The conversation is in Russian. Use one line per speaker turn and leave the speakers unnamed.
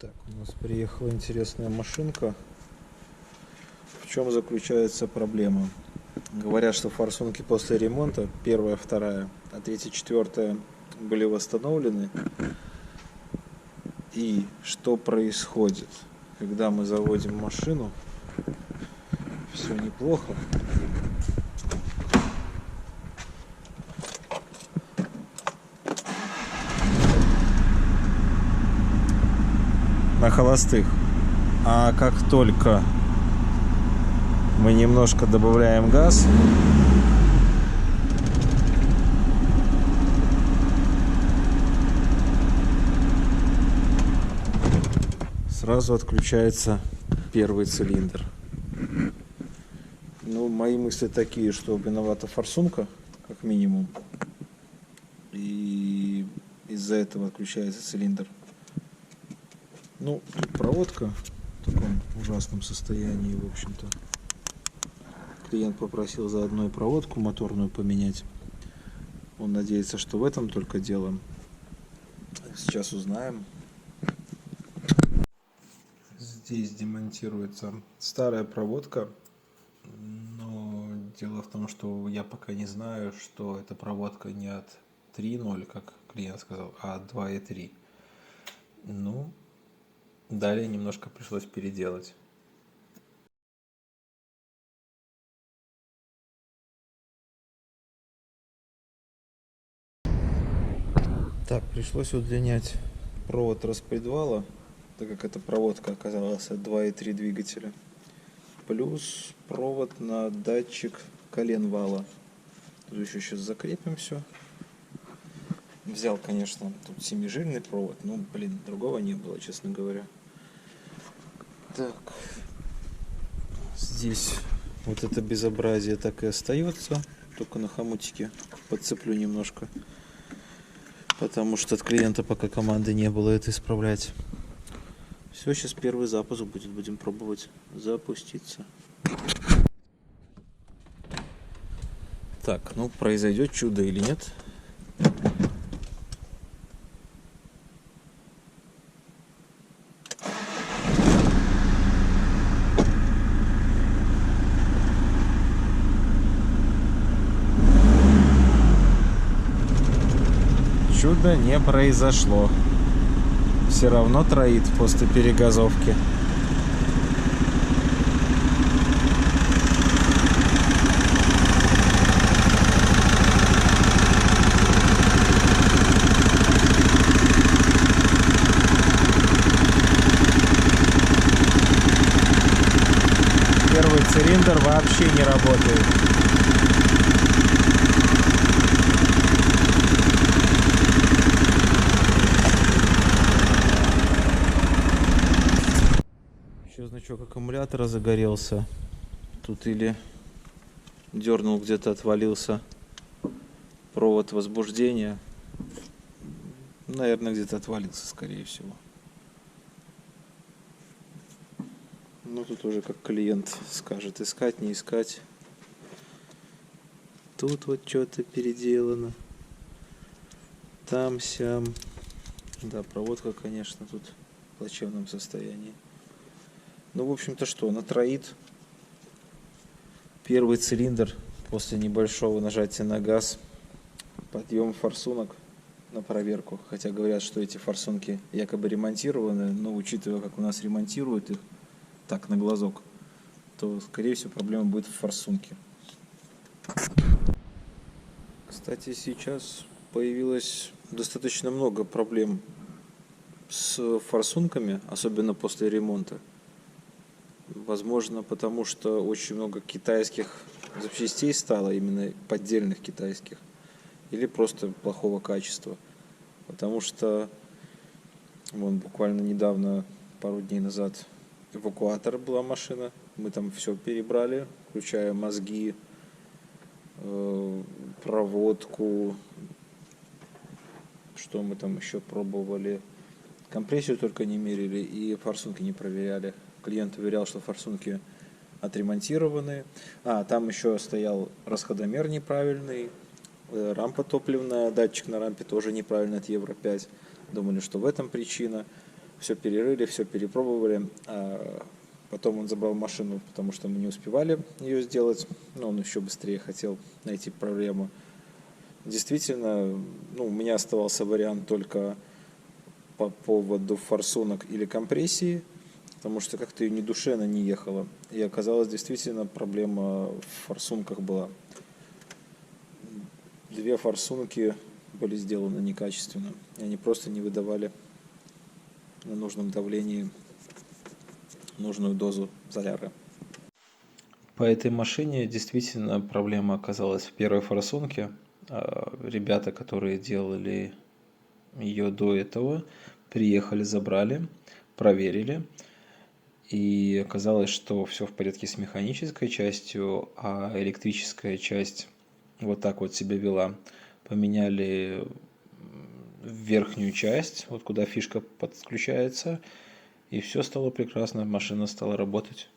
Так, у нас приехала интересная машинка. В чем заключается проблема? Говорят, что форсунки после ремонта, первая, вторая, а третья, четвертая были восстановлены. И что происходит, когда мы заводим машину? Все неплохо. На холостых. А как только мы немножко добавляем газ, сразу отключается первый цилиндр. Ну, мои мысли такие, что виновата форсунка, как минимум. И из-за этого отключается цилиндр. Ну, тут проводка в таком ужасном состоянии, в общем-то. Клиент попросил заодно и проводку моторную поменять. Он надеется, что в этом только дело. Сейчас узнаем. Здесь демонтируется старая проводка. Но дело в том, что я пока не знаю, что эта проводка не от 3.0, как клиент сказал, а от 2.3. Ну, далее немножко пришлось переделать. Так, пришлось удлинять провод распредвала, так как эта проводка оказалась от 2.3 двигателя. Плюс провод на датчик коленвала. Тут еще сейчас закрепим все. Взял, конечно, тут 7-жильный провод, но, блин, другого не было, честно говоря. Так, здесь вот это безобразие так и остается, только на хомутике подцеплю немножко, потому что от клиента пока команды не было это исправлять. Все, сейчас первый запуск будет, будем пробовать запуститься. Так, ну произойдет чудо или нет? Чудо не произошло. Все равно троит после перегазовки. Первый цилиндр вообще не работает. Еще значок аккумулятора загорелся. Тут или дернул, где-то отвалился провод возбуждения. Наверное, где-то отвалился, скорее всего. Ну, тут уже как клиент скажет, искать, не искать. Тут вот что-то переделано. Там-сям. Да, проводка, конечно, тут в плачевном состоянии. Ну, в общем-то, что, натроит. Первый цилиндр после небольшого нажатия на газ. Подъем форсунок на проверку. Хотя говорят, что эти форсунки якобы ремонтированы, но учитывая, как у нас ремонтируют их, так, на глазок, то, скорее всего, проблема будет в форсунке. Кстати, сейчас появилось достаточно много проблем с форсунками, особенно после ремонта. Возможно, потому что очень много китайских запчастей стало, именно поддельных китайских, или просто плохого качества. Потому что вон буквально недавно, пару дней назад, эвакуатор была машина, мы там все перебрали, включая мозги, проводку, что мы там еще пробовали, компрессию только не мерили и форсунки не проверяли. Клиент уверял, что форсунки отремонтированы. Там еще стоял расходомер неправильный, рампа топливная, датчик на рампе тоже неправильный от Евро 5. Думали, что в этом причина. все перерыли, все перепробовали. А потом он забрал машину, потому что мы не успевали ее сделать. Но он еще быстрее хотел найти проблему. Действительно, ну, у меня оставался вариант только по поводу форсунок или компрессии, потому что как-то ее ни душе она не ехала. И оказалось, действительно, проблема в форсунках была. Две форсунки были сделаны некачественно, и они просто не выдавали на нужном давлении нужную дозу заряда. По этой машине действительно проблема оказалась в первой форсунке. Ребята, которые делали ее до этого, приехали, забрали, проверили. И оказалось, что все в порядке с механической частью, а электрическая часть вот так вот себя вела. Поменяли верхнюю часть, вот куда фишка подключается, и все стало прекрасно, машина стала работать.